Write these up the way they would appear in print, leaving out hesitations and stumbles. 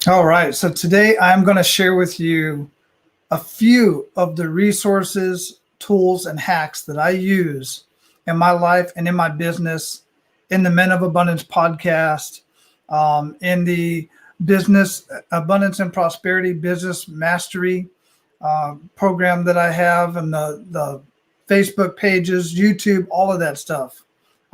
All right, so today I'm going to share with you a few of the resources, tools, and hacks that I use in my life and in my business, in the Men of Abundance podcast, in the Business Abundance and Prosperity Business Mastery program that I have, and the Facebook pages, YouTube, all of that stuff.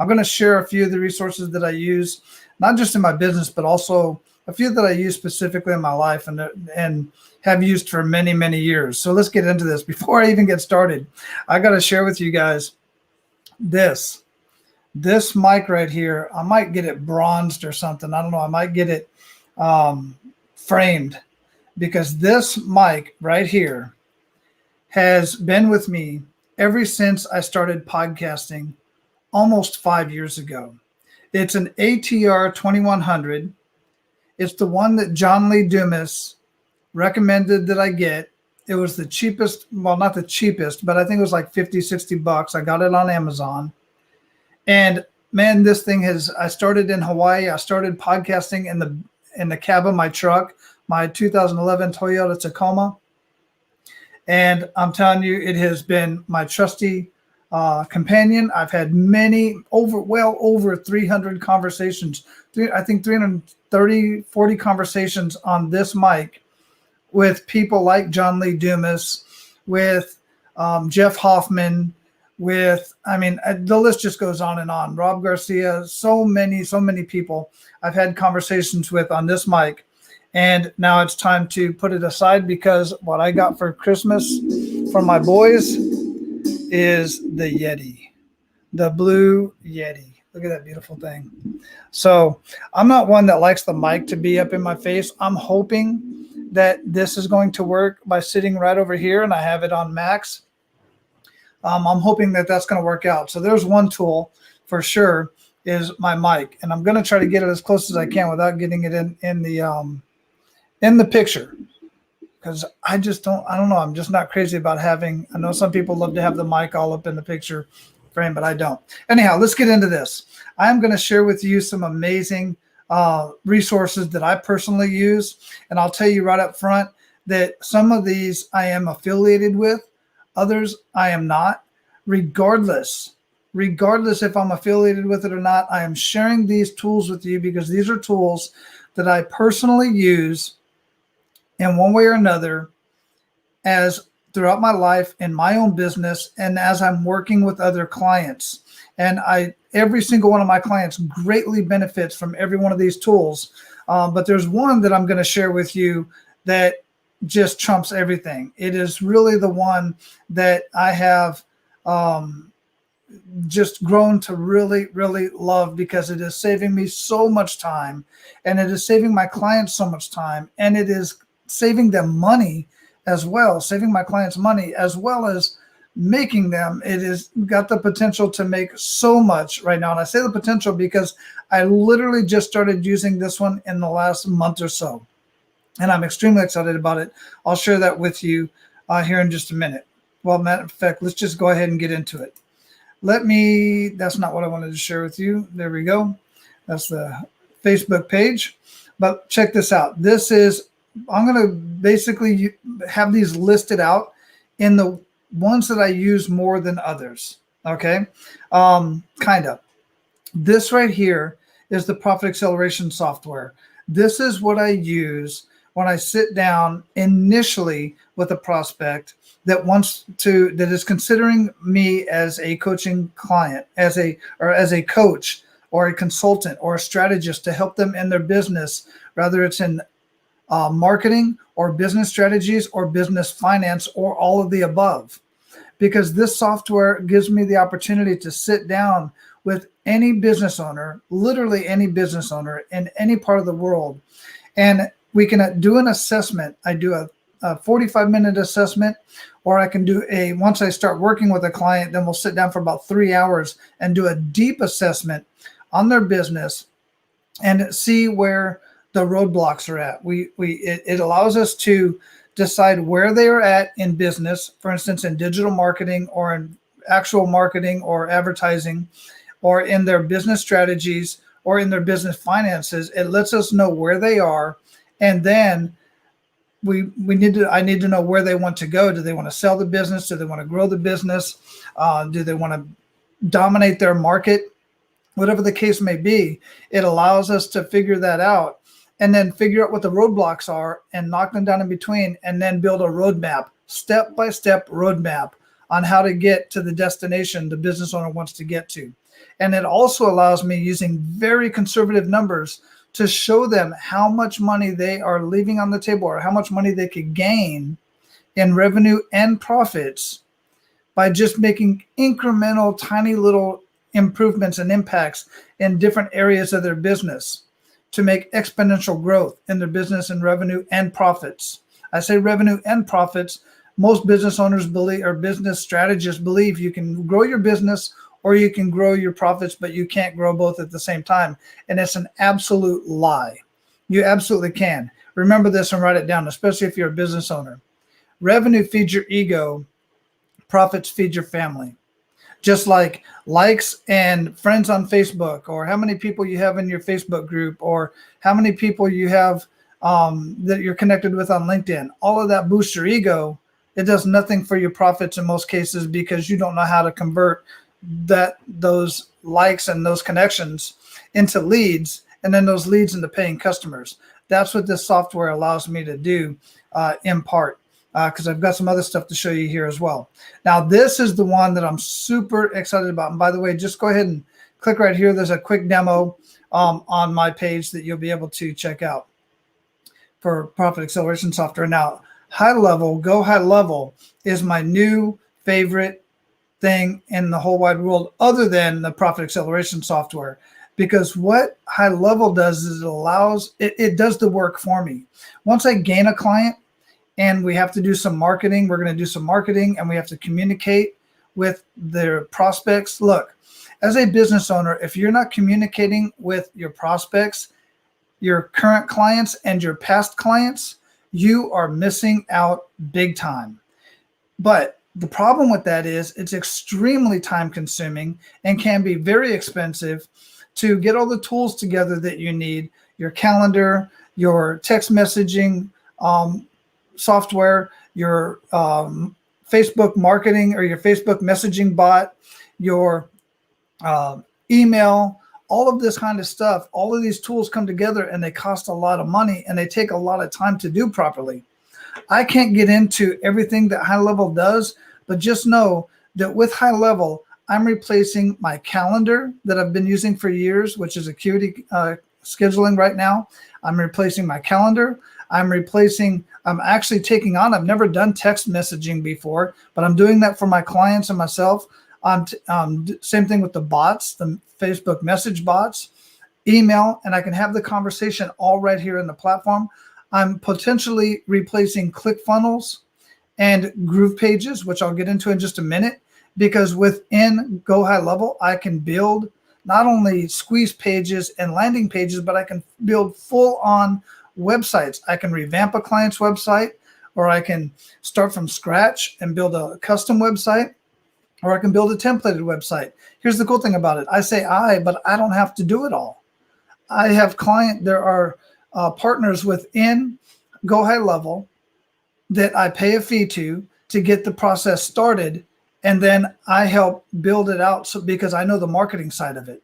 I'm going to share a few of the resources that I use, not just in my business, but also a few that I use specifically in my life and have used for many, many years. So let's get into this. Before I even get started, I got to share with you guys this mic right here. I might get it bronzed or something. I don't know. I might get it framed, because this mic right here has been with me ever since I started podcasting almost 5 years ago. It's an ATR 2100. It's the one that John Lee Dumas recommended that I get. It was the cheapest, well, not the cheapest, but I think it was like 50, 60 bucks. I got it on Amazon. And man, this thing I started in Hawaii. I started podcasting in the cab of my truck, my 2011 Toyota Tacoma. And I'm telling you, it has been my trusty companion. I've had well over 300 conversations. I think 330, 40 conversations on this mic with people like John Lee Dumas, with Jeff Hoffman, the list just goes on and on. Rob Garcia, so many people I've had conversations with on this mic. And now it's time to put it aside, because what I got for Christmas from my boys is the Yeti, the blue Yeti. Look at that beautiful thing. So I'm not one that likes the mic to be up in my face. I'm hoping that this is going to work by sitting right over here, and I have it on max. I'm hoping that that's going to work out. So there's one tool for sure, is my mic, and I'm going to try to get it as close as I can without getting it in the picture, because I don't know. I'm just not crazy about having, I know some people love to have the mic all up in the picture frame, but I don't. Anyhow, let's get into this. I'm going to share with you some amazing resources that I personally use. And I'll tell you right up front that some of these I am affiliated with, others I am not. Regardless if I'm affiliated with it or not, I am sharing these tools with you because these are tools that I personally use in one way or another, as throughout my life in my own business, and as I'm working with other clients. And every single one of my clients greatly benefits from every one of these tools. But there's one that I'm going to share with you that just trumps everything. It is really the one that I have just grown to really, really love, because it is saving me so much time, and it is saving my clients so much time, and it is saving them money as well, saving my clients money as well as making them. It has got the potential to make so much right now. And I say the potential because I literally just started using this one in the last month or so, and I'm extremely excited about it. I'll share that with you here in just a minute. Well, matter of fact, let's just go ahead and get into it. That's not what I wanted to share with you. There we go. That's the Facebook page. But check this out. I'm going to basically have these listed out in the ones that I use more than others. Okay. Kind of. This right here is the Profit Acceleration software. This is what I use when I sit down initially with a prospect that is considering me as a coaching client, as a coach or a consultant or a strategist to help them in their business, whether it's in marketing or business strategies or business finance or all of the above. Because this software gives me the opportunity to sit down with any business owner, literally any business owner in any part of the world, and we can do an assessment. I do a 45-minute assessment, or I can do once I start working with a client, then we'll sit down for about 3 hours and do a deep assessment on their business and see where the roadblocks are at. It allows us to decide where they are at in business, for instance, in digital marketing or in actual marketing or advertising, or in their business strategies or in their business finances. It lets us know where they are And then I need to know where they want to go. Do they want to sell the business? Do they want to grow the business? Do they want to dominate their market? Whatever the case may be, it allows us to figure that out and then figure out what the roadblocks are and knock them down in between, and then build a roadmap, step-by-step roadmap on how to get to the destination the business owner wants to get to. And it also allows me, using very conservative numbers, to show them how much money they are leaving on the table, or how much money they could gain in revenue and profits by just making incremental, tiny little improvements and impacts in different areas of their business to make exponential growth in their business and revenue and profits. I say revenue and profits. Most business owners believe, or business strategists believe, you can grow your business or you can grow your profits, but you can't grow both at the same time. And it's an absolute lie. You absolutely can. Remember this and write it down, especially if you're a business owner. Revenue feeds your ego, profits feed your family. Just like likes and friends on Facebook, or how many people you have in your Facebook group, or how many people you have that you're connected with on LinkedIn. All of that boosts your ego. It does nothing for your profits in most cases, because you don't know how to convert those likes and those connections into leads, and then those leads into paying customers. That's what this software allows me to do in part. Because I've got some other stuff to show you here as well. Now, this is the one that I'm super excited about. And by the way, just go ahead and click right here. There's a quick demo on my page that you'll be able to check out for profit acceleration software. Now, Go High Level is my new favorite thing in the whole wide world, other than the profit acceleration software. Because what High Level does is it does the work for me. Once I gain a client, and we have to do some marketing. We're going to do some marketing, and we have to communicate with their prospects. Look, as a business owner, if you're not communicating with your prospects, your current clients, and your past clients, you are missing out big time. But the problem with that is it's extremely time consuming and can be very expensive to get all the tools together that you need, your calendar, your text messaging, software, your Facebook marketing or your Facebook messaging bot, your email, all of this kind of stuff. All of these tools come together and they cost a lot of money and they take a lot of time to do properly. I can't get into everything that High Level does, but just know that with High Level, I'm replacing my calendar that I've been using for years, which is Acuity scheduling right now. I'm replacing my calendar. I'm actually taking on, I've never done text messaging before, but I'm doing that for my clients and myself. Same thing with the bots, the Facebook message bots, email, and I can have the conversation all right here in the platform. I'm potentially replacing ClickFunnels and Groove Pages, which I'll get into in just a minute, because within Go High Level, I can build not only squeeze pages and landing pages, but I can build full-on websites. I can revamp a client's website, or I can start from scratch and build a custom website, or I can build a templated website. Here's the cool thing about it. I say but I don't have to do it all. There are partners within Go High Level that I pay a fee to get the process started, and then I help build it out because I know the marketing side of it.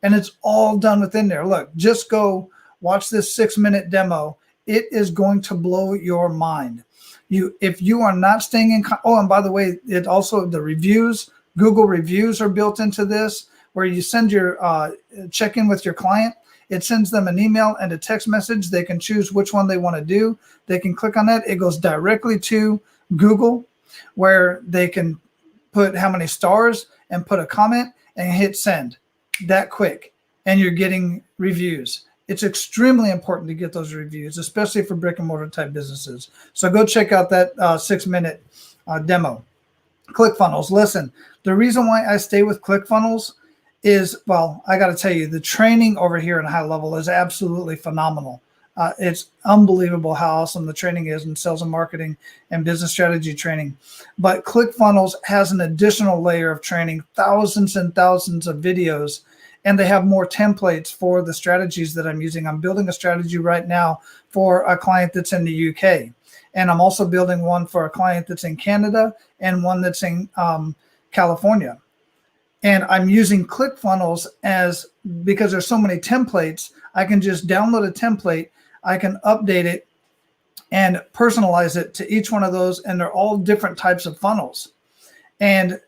And it's all done within there. Look, just go watch this 6-minute demo. It is going to blow your mind. If you are not staying in, and by the way, it also, the reviews, Google reviews are built into this, where you send your check in with your client. It sends them an email and a text message. They can choose which one they want to do. They can click on that. It goes directly to Google, where they can put how many stars and put a comment and hit send that quick. And you're getting reviews. It's extremely important to get those reviews, especially for brick and mortar type businesses. So go check out that 6-minute demo. ClickFunnels. Listen, the reason why I stay with ClickFunnels is, well, I got to tell you, the training over here in High Level is absolutely phenomenal. It's unbelievable how awesome the training is in sales and marketing and business strategy training. But ClickFunnels has an additional layer of training, thousands and thousands of videos and they have more templates for the strategies that I'm using. I'm building a strategy right now for a client that's in the UK. And I'm also building one for a client that's in Canada and one that's in California. And I'm using ClickFunnels because there's so many templates, I can just download a template, I can update it and personalize it to each one of those. And they're all different types of funnels and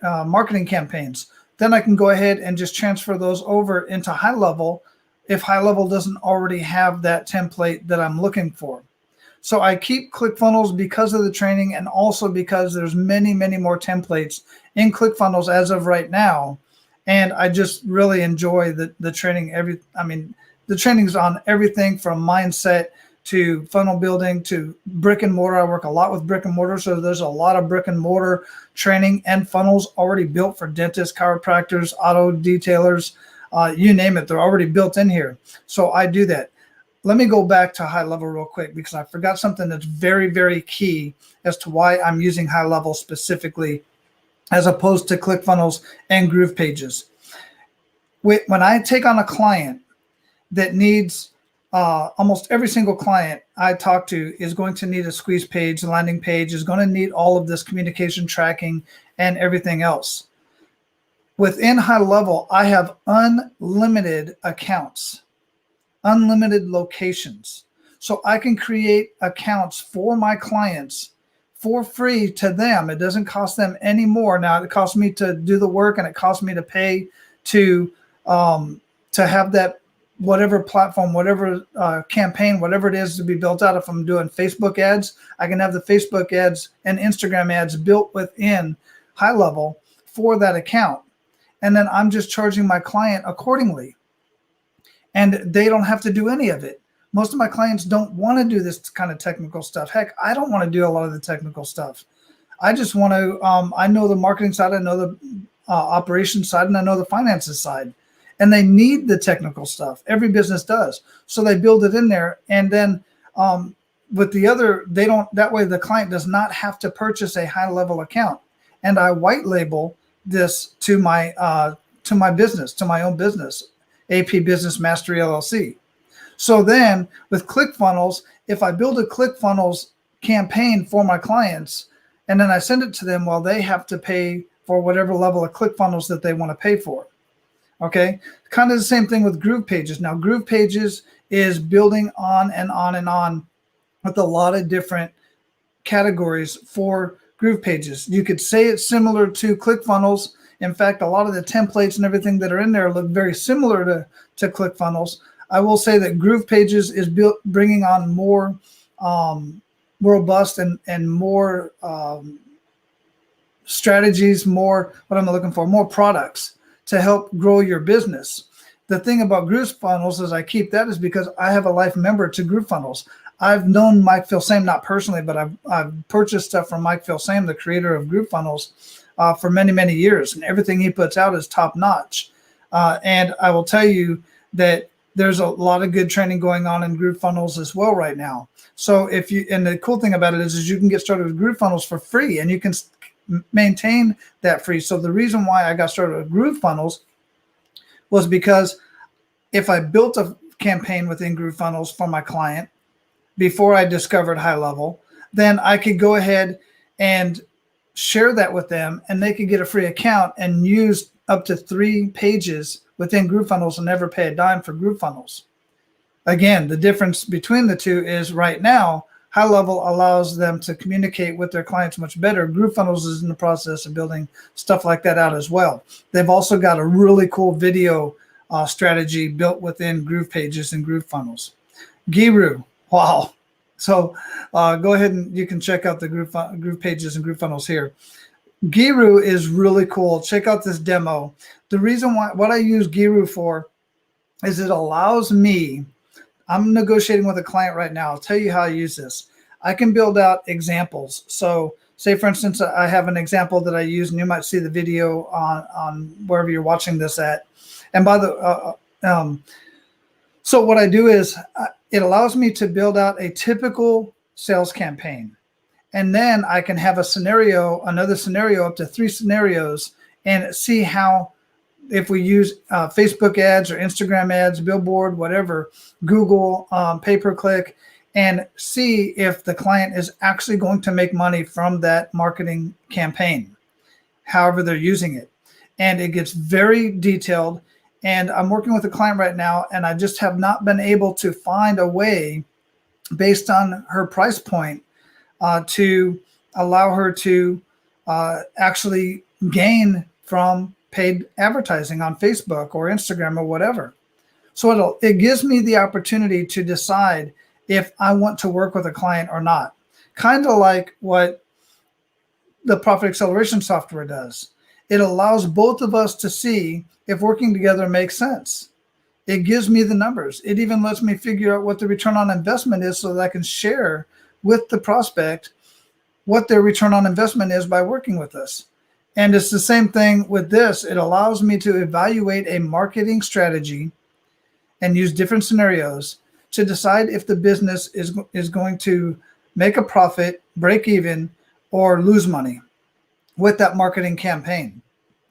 marketing campaigns. Then I can go ahead and just transfer those over into High Level if High Level doesn't already have that template that I'm looking for. So I keep ClickFunnels because of the training, and also because there's many, many more templates in ClickFunnels as of right now. And I just really enjoy the training. The training is on everything from mindset to funnel building to brick and mortar. I work a lot with brick and mortar. So there's a lot of brick and mortar training and funnels already built for dentists, chiropractors, auto detailers, you name it. They're already built in here. So I do that. Let me go back to High Level real quick, because I forgot something that's very, very key as to why I'm using High Level specifically as opposed to ClickFunnels and Groove Pages. When I take on a client that needs, almost every single client I talk to is going to need a squeeze page, landing page, is going to need all of this communication tracking and everything else. Within High Level, I have unlimited accounts, unlimited locations. So I can create accounts for my clients for free to them. It doesn't cost them any more. Now it costs me to do the work, and it costs me to pay to have that whatever platform, whatever campaign, whatever it is to be built out. If I'm doing Facebook ads, I can have the Facebook ads and Instagram ads built within High Level for that account. And then I'm just charging my client accordingly. And they don't have to do any of it. Most of my clients don't want to do this kind of technical stuff. Heck, I don't want to do a lot of the technical stuff. I just want to, I know the marketing side, I know the operations side, and I know the finances side. And they need the technical stuff. Every business does. So they build it in there. And then with the other, that way the client does not have to purchase a High Level account. And I white label this to my business, to my own business, AP Business Mastery LLC. So then with ClickFunnels, if I build a ClickFunnels campaign for my clients and then I send it to them, well, they have to pay for whatever level of ClickFunnels that they want to pay for. Okay, kind of the same thing with Groove Pages. Now, Groove Pages is building on and on and on with a lot of different categories for Groove Pages. You could say it's similar to ClickFunnels. In fact, a lot of the templates and everything that are in there look very similar to ClickFunnels. I will say that Groove Pages is bringing on more robust and more strategies, more products to help grow your business. The thing about GrooveFunnels is I keep that is because I have a life member to GrooveFunnels. I've known Mike Filsame, not personally, but I've purchased stuff from Mike Filsame, the creator of GrooveFunnels, for many, many years. And everything he puts out is top notch. And I will tell you that there's a lot of good training going on in GrooveFunnels as well right now. So and the cool thing about it is you can get started with GrooveFunnels for free, and you can maintain that free. So the reason why I got started with GrooveFunnels was because if I built a campaign within GrooveFunnels for my client before I discovered High Level, then I could go ahead and share that with them, and they could get a free account and use up to 3 pages within GrooveFunnels and never pay a dime for GrooveFunnels. Again, the difference between the two is right now, High Level allows them to communicate with their clients much better. GrooveFunnels is in the process of building stuff like that out as well. They've also got a really cool video strategy built within Groove Pages and GrooveFunnels. Giru, wow. So go ahead and you can check out the Groove Pages and GrooveFunnels here. Giru is really cool. Check out this demo. The reason why, what I use Giru for is it allows me, I'm negotiating with a client right now. I'll tell you how I use this. I can build out examples. So say, for instance, I have an example that I use, and you might see the video on wherever you're watching this at. And by the, so what I do is it allows me to build out a typical sales campaign. And then I can have a scenario, another scenario, up to 3 scenarios, and see how if we use Facebook ads or Instagram ads, billboard, whatever, Google, pay-per-click, and see if the client is actually going to make money from that marketing campaign, however they're using it. And it gets very detailed. And I'm working with a client right now, and I just have not been able to find a way based on her price point to allow her to actually gain from paid advertising on Facebook or Instagram or whatever. So it gives me the opportunity to decide if I want to work with a client or not. Kind of like what the Profit Acceleration software does. It allows both of us to see if working together makes sense. It gives me the numbers. It even lets me figure out what the return on investment is so that I can share with the prospect what their return on investment is by working with us. And it's the same thing with this. It allows me to evaluate a marketing strategy and use different scenarios to decide if the business is going to make a profit, break even, or lose money with that marketing campaign.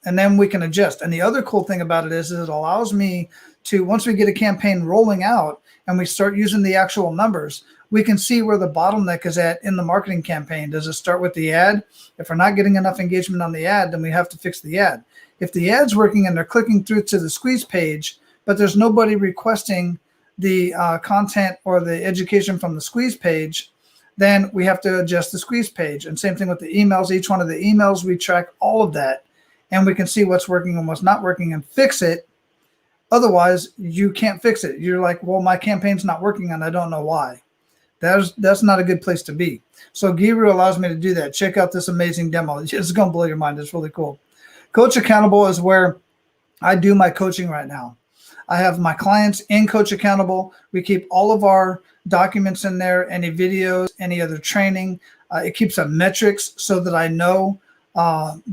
And then we can adjust. And the other cool thing about it is it allows me to, once we get a campaign rolling out and we start using the actual numbers, we can see where the bottleneck is at in the marketing campaign. Does it start with the ad? If we're not getting enough engagement on the ad, then we have to fix the ad. If the ad's working and they're clicking through to the squeeze page, but there's nobody requesting the content or the education from the squeeze page, then we have to adjust the squeeze page. And same thing with the emails. Each one of the emails, we track all of that, and we can see what's working and what's not working and fix it. Otherwise, you can't fix it. You're like, well, my campaign's not working and I don't know why. That's not a good place to be. So Guru allows me to do that. Check out this amazing demo. It's going to blow your mind. It's really cool. Coach Accountable is where I do my coaching right now. I have my clients in Coach Accountable. We keep all of our documents in there, any videos, any other training. It keeps a metrics so that I know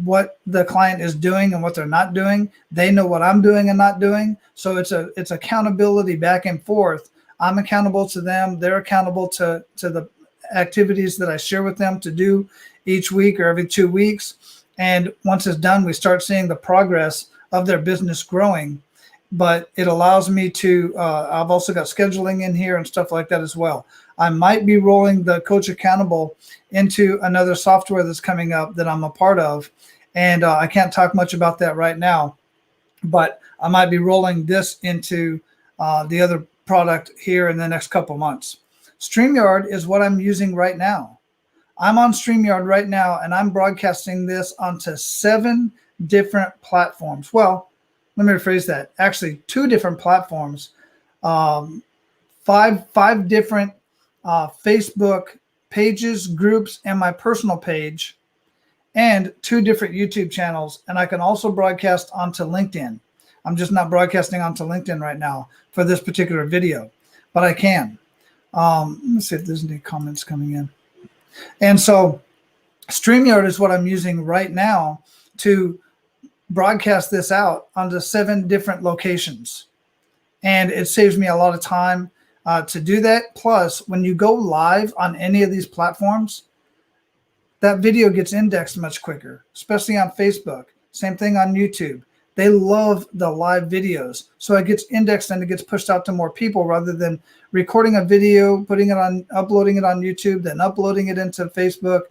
what the client is doing and what they're not doing. They know what I'm doing and not doing. So it's accountability back and forth. I'm accountable to them. They're accountable to the activities that I share with them to do each week or every 2 weeks. And once it's done, we start seeing the progress of their business growing. But it allows me to, I've also got scheduling in here and stuff like that as well. I might be rolling the Coach Accountable into another software that's coming up that I'm a part of. And I can't talk much about that right now, but I might be rolling this into the other product here in the next couple months. StreamYard is what I'm using right now. I'm on StreamYard right now, and I'm broadcasting this onto 7 different platforms. Well, let me rephrase that. Actually, 2 different platforms, 5 different Facebook pages, groups, and my personal page, and 2 different YouTube channels. And I can also broadcast onto LinkedIn. I'm just not broadcasting onto LinkedIn right now for this particular video, but I can. Let me see if there's any comments coming in. And so StreamYard is what I'm using right now to broadcast this out onto 7 different locations. And it saves me a lot of time to do that. Plus, when you go live on any of these platforms, that video gets indexed much quicker, especially on Facebook. Same thing on YouTube. They love the live videos. So it gets indexed and it gets pushed out to more people rather than recording a video, putting it on, uploading it on YouTube, then uploading it into Facebook,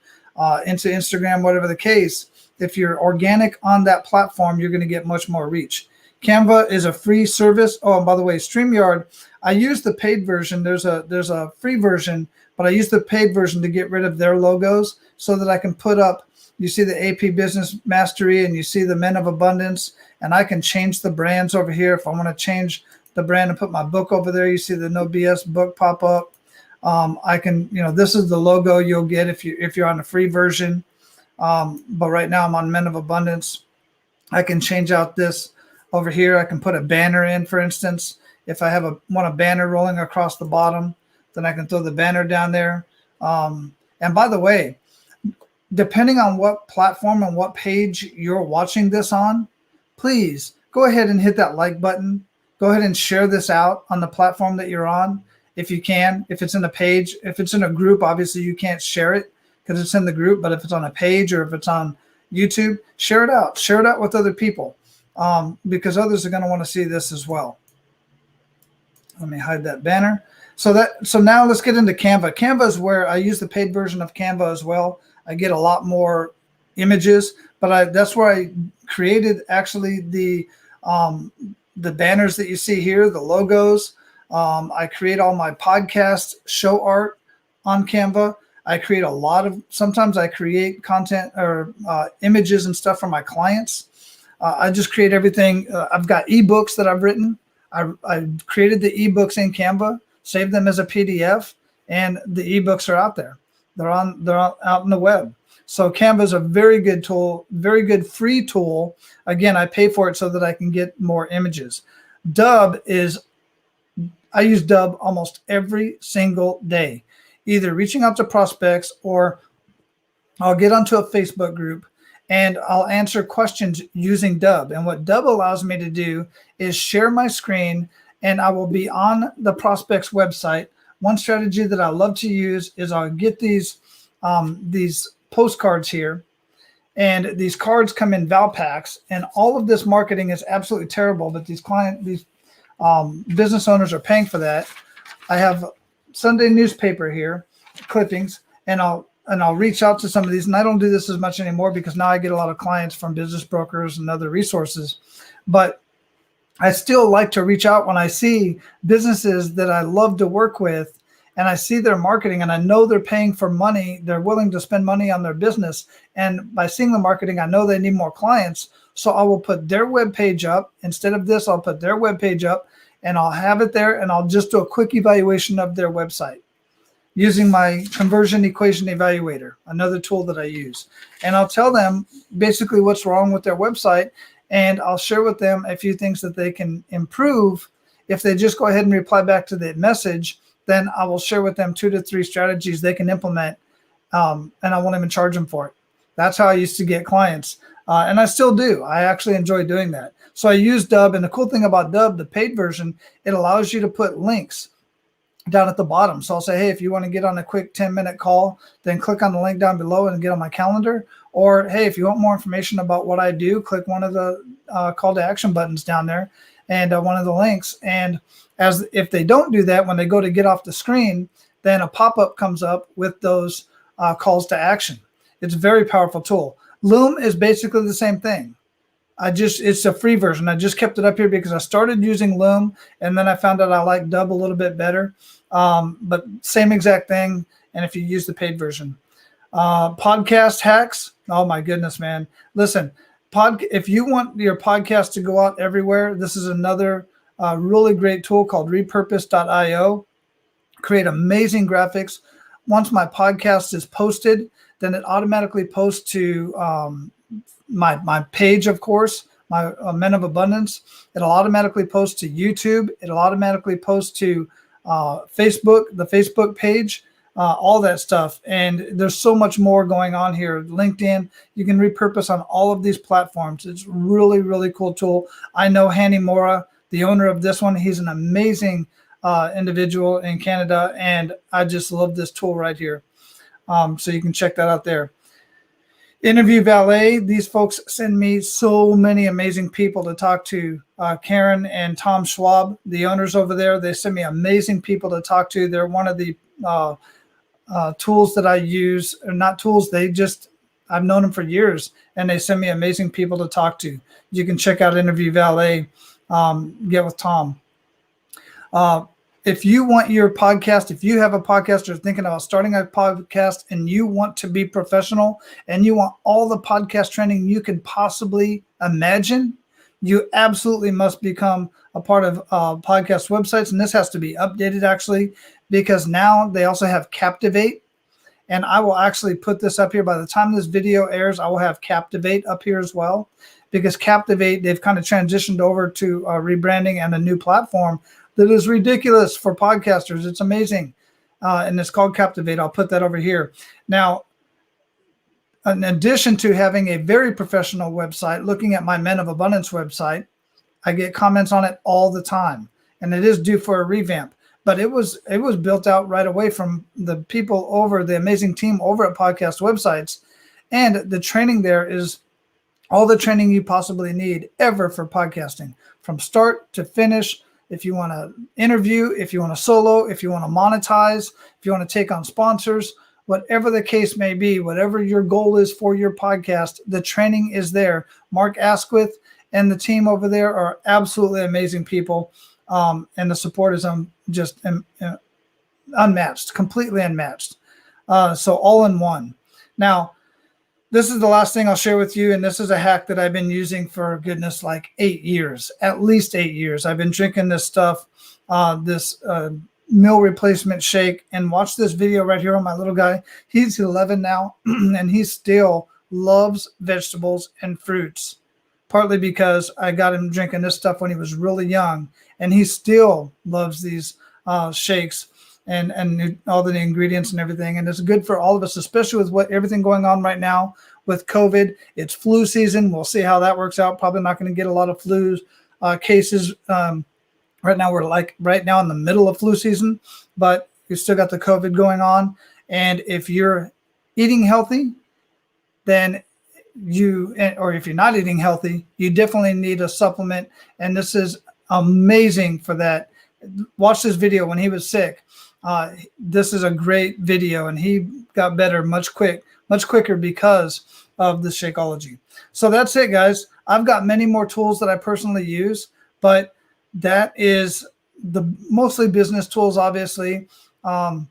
into Instagram, whatever the case. If you're organic on that platform, you're going to get much more reach. Canva is a free service. Oh, and by the way, StreamYard, I use the paid version. There's a free version, but I use the paid version to get rid of their logos so that I can put up, you see the AP Business Mastery and you see the Men of Abundance, and I can change the brands over here. If I want to change the brand and put my book over there, you see the No BS book pop up. I can, this is the logo you'll get if you're on the free version. But right now I'm on Men of Abundance. I can change out this over here. I can put a banner in, for instance. If I want a banner rolling across the bottom, then I can throw the banner down there. And by the way, depending on what platform and what page you're watching this on, please go ahead and hit that like button. Go ahead and share this out on the platform that you're on if you can. If it's in a page, if it's in a group, obviously you can't share it because it's in the group. But if it's on a page or if it's on YouTube, share it out. Share it out with other people. because others are going to want to see this as well. Let me hide that banner. So now let's get into Canva. Canva is where I use the paid version of Canva as well. I get a lot more images, but that's where I created actually the banners that you see here, the logos. I create all my podcast show art on Canva. I create sometimes I create content or images and stuff for my clients. I just create everything. I've got ebooks that I've written. I created the ebooks in Canva, saved them as a PDF, and the ebooks are out there. They're out on the web. So Canva is a very good tool, very good free tool. Again, I pay for it so that I can get more images. I use Dub almost every single day, either reaching out to prospects or I'll get onto a Facebook group and I'll answer questions using Dub. And what Dub allows me to do is share my screen and I will be on the prospect's website. One strategy that I love to use is I'll get these postcards here, and these cards come in Val packs, and all of this marketing is absolutely terrible, but these business owners are paying for that. I have Sunday newspaper here, clippings, and I'll reach out to some of these, and I don't do this as much anymore because now I get a lot of clients from business brokers and other resources, but I still like to reach out when I see businesses that I love to work with and I see their marketing and I know they're paying for money. They're willing to spend money on their business. And by seeing the marketing, I know they need more clients. So I will put their webpage up. Instead of this, I'll put their webpage up and I'll have it there and I'll just do a quick evaluation of their website using my conversion equation evaluator, another tool that I use. And I'll tell them basically what's wrong with their website. And I'll share with them a few things that they can improve. If they just go ahead and reply back to the message, then I will share with them 2 to 3 strategies they can implement, and I won't even charge them for it. That's how I used to get clients, and I still do. I actually enjoy doing that. So I use Dub, and the cool thing about Dub, the paid version, it allows you to put links down at the bottom. So I'll say, hey, if you want to get on a quick 10-minute call, then click on the link down below and get on my calendar. Or, hey, if you want more information about what I do, click one of the call to action buttons down there and one of the links. And if they don't do that, when they go to get off the screen, then a pop-up comes up with those calls to action. It's a very powerful tool. Loom is basically the same thing. It's a free version. I just kept it up here because I started using Loom and then I found out I like Dub a little bit better. But same exact thing. And if you use the paid version, podcast hacks. Oh my goodness, man. Listen, if you want your podcast to go out everywhere, this is another really great tool called repurpose.io. Create amazing graphics. Once my podcast is posted, then it automatically posts to my page, of course, my Men of Abundance. It'll automatically post to YouTube. It'll automatically post to Facebook, the Facebook page, all that stuff. And there's so much more going on here. LinkedIn, you can repurpose on all of these platforms. It's really, really cool tool. I know Hanny Mora, the owner of this one. He's an amazing individual in Canada, and I just love this tool right here. So you can check that out there. Interview Valet, these folks send me so many amazing people to talk to. Karen and Tom Schwab, the owners over there, they send me amazing people to talk to. They're one of the tools that I use, or not tools, I've known them for years, and they send me amazing people to talk to. You can check out Interview Valet, get with Tom. If you want your podcast, if you have a podcast or thinking about starting a podcast and you want to be professional and you want all the podcast training you can possibly imagine, you absolutely must become a part of podcast websites. And this has to be updated actually, because now they also have Captivate. And I will actually put this up here. By the time this video airs, I will have Captivate up here as well, because Captivate, they've kind of transitioned over to rebranding and a new platform that is ridiculous for podcasters. It's amazing. And it's called Captivate. I'll put that over here. Now, in addition to having a very professional website, looking at my Men of Abundance website, I get comments on it all the time. And it is due for a revamp. But it was built out right away from the people over, the amazing team over at Podcast Websites. And the training there is all the training you possibly need ever for podcasting from start to finish. If you want to interview, if you want to solo, if you want to monetize, if you want to take on sponsors, whatever the case may be, whatever your goal is for your podcast, the training is there. Mark Asquith and the team over there are absolutely amazing people. And the support is just unmatched, completely unmatched. So all in one. Now, this is the last thing I'll share with you, and this is a hack that I've been using for goodness, like 8 years, at least 8 years. I've been drinking this stuff, this meal replacement shake, and watch this video right here on my little guy. He's 11 now, and he still loves vegetables and fruits, partly because I got him drinking this stuff when he was really young, and he still loves these shakes and all the ingredients and everything. And it's good for all of us, especially with everything going on right now with COVID. It's flu season. We'll see how that works out. Probably not going to get a lot of flu cases. Right now, we're right now in the middle of flu season, but you still got the COVID going on. And if you're eating healthy, then or if you're not eating healthy, you definitely need a supplement. And this is amazing for that. Watch this video when he was sick. This is a great video, and he got better much quicker because of the Shakeology. So that's it, guys. I've got many more tools that I personally use, but that is the mostly business tools, obviously. As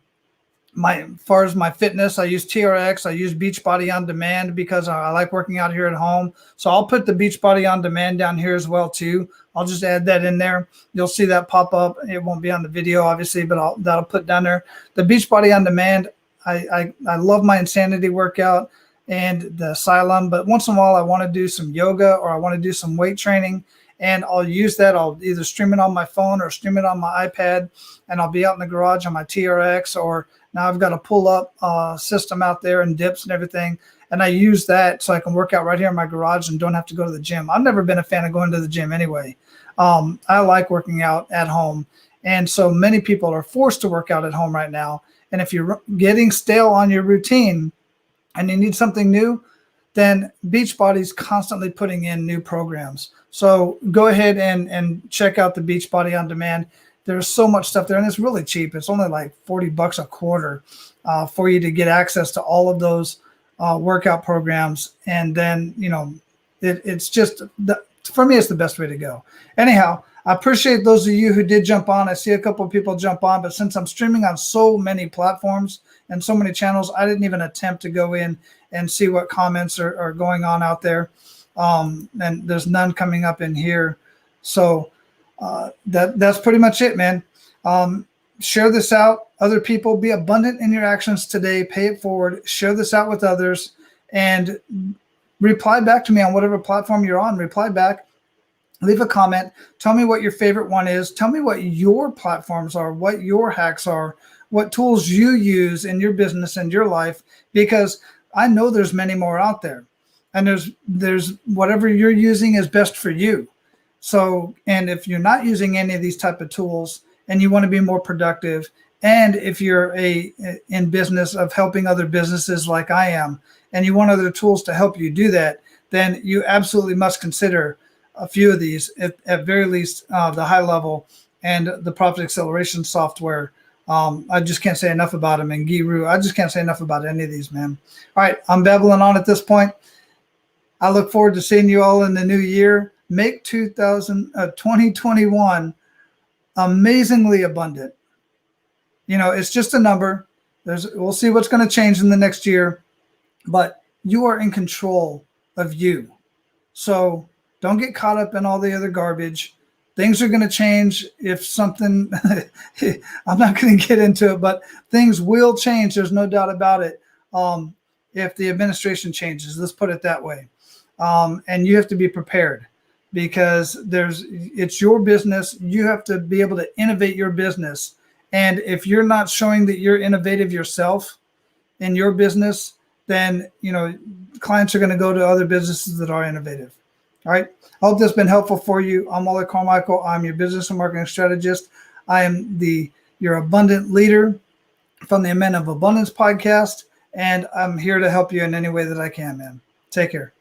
far as my fitness, I use TRX. I use Beachbody On Demand because I like working out here at home. So I'll put the Beachbody On Demand down here as well too. I'll just add that in there. You'll see that pop up. It won't be on the video, obviously, but that'll put down there. The Beachbody On Demand, I love my Insanity workout and the Asylum, but once in a while I want to do some yoga or I want to do some weight training, and I'll use that. I'll either stream it on my phone or stream it on my iPad, and I'll be out in the garage on my TRX, or now I've got a pull-up system out there and dips and everything, and I use that so I can work out right here in my garage and don't have to go to the gym. I've never been a fan of going to the gym anyway. I like working out at home, and so many people are forced to work out at home right now. And if you're getting stale on your routine and you need something new, then Beachbody's constantly putting in new programs. So go ahead and check out the Beachbody On Demand. There's so much stuff there, and it's really cheap. It's only like $40 a quarter for you to get access to all of those workout programs. And then, it's just, for me, it's the best way to go. Anyhow, I appreciate those of you who did jump on. I see a couple of people jump on, but since I'm streaming on so many platforms and so many channels, I didn't even attempt to go in and see what comments are going on out there. And there's none coming up in here. So that's pretty much it, man. Share this out. Other people, be abundant in your actions today. Pay it forward. Share this out with others, and reply back to me on whatever platform you're on. Reply back. Leave a comment. Tell me what your favorite one is. Tell me what your platforms are, what your hacks are, what tools you use in your business and your life, because I know there's many more out there, and there's whatever you're using is best for you. So, and if you're not using any of these type of tools and you want to be more productive, and if you're in business of helping other businesses like I am, and you want other tools to help you do that, then you absolutely must consider a few of these, at very least the high level and the profit acceleration software. I just can't say enough about them. And Giru, I just can't say enough about any of these, man. All right, I'm babbling on at this point. I look forward to seeing you all in the new year. Make 2021 amazingly abundant. It's just a number. We'll see what's going to change in the next year, but you are in control of you. So don't get caught up in all the other garbage. Things are going to change if something, I'm not going to get into it, but things will change. There's no doubt about it. If the administration changes, let's put it that way. And you have to be prepared, because it's your business. You have to be able to innovate your business. And if you're not showing that you're innovative yourself in your business, then, clients are going to go to other businesses that are innovative. All right. I hope this has been helpful for you. I'm Wally Carmichael. I'm your business and marketing strategist. I am your abundant leader from the Men of Abundance podcast, and I'm here to help you in any way that I can, man. Take care.